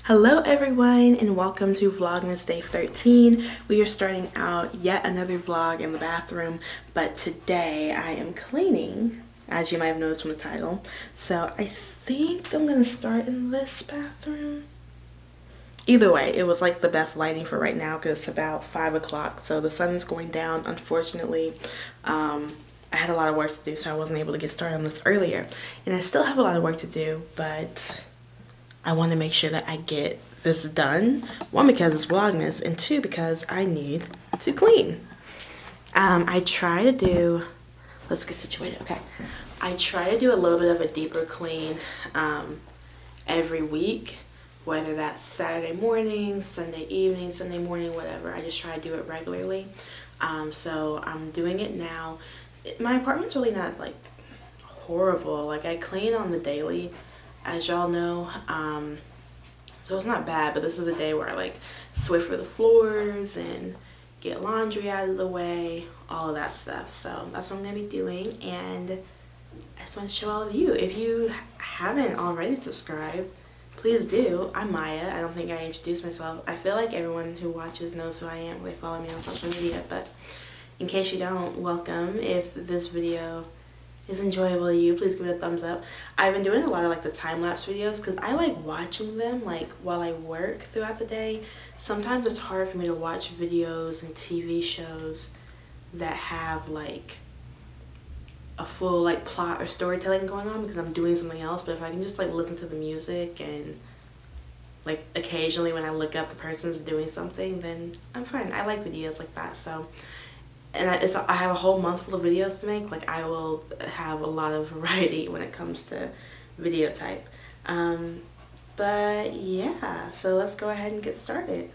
Hello everyone and welcome to Vlogmas Day 13. We are starting out yet another vlog in the bathroom, but today I am cleaning, as you might have noticed from the title. So I think I'm gonna start in this bathroom. Either way, it was like the best lighting for right now because it's about 5 o'clock, so the sun is going down. Unfortunately, I had a lot of work to do, so I wasn't able to get started on this earlier. And I still have a lot of work to do, but I want to make sure that I get this done. One, because it's Vlogmas, and two, because I need to clean. I try to do, let's get situated, okay. I try to do a little bit of a deeper clean every week, whether that's Saturday morning, Sunday evening, Sunday morning, whatever. I just try to do it regularly. So I'm doing it now. My apartment's really not like horrible. Like I clean on the daily, as y'all know, so it's not bad, but this is the day where I like Swiffer the floors and get laundry out of the way, all of that stuff. So that's what I'm gonna be doing, and I just want to show all of you. If you haven't already subscribed, please do. I'm Maya. I don't think I introduced myself. I feel like everyone who watches knows who I am when they follow me on social media, but in case you don't, welcome. If this video is enjoyable to you, please give it a thumbs up. I've been doing a lot of like the time-lapse videos because I like watching them like while I work throughout the day. Sometimes it's hard for me to watch videos and TV shows that have like a full like plot or storytelling going on because I'm doing something else. But if I can just like listen to the music and like occasionally when I look up the person's doing something, then I'm fine. I like videos like that. So and I have a whole month full of videos to make. Like I will have a lot of variety when it comes to video type. But yeah, so let's go ahead and get started.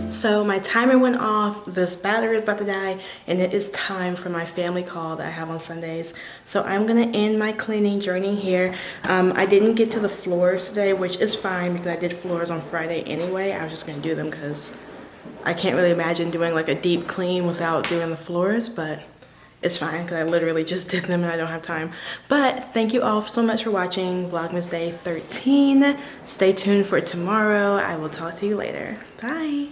So my timer went off, this battery is about to die, and it is time for my family call that I have on Sundays. So I'm gonna end my cleaning journey here. I didn't get to the floors today, which is fine because I did floors on Friday anyway. I was just gonna do them because I can't really imagine doing like a deep clean without doing the floors, but it's fine because I literally just did them and I don't have time. But thank you all so much for watching Vlogmas Day 13. Stay tuned for tomorrow. I will talk to you later. Bye.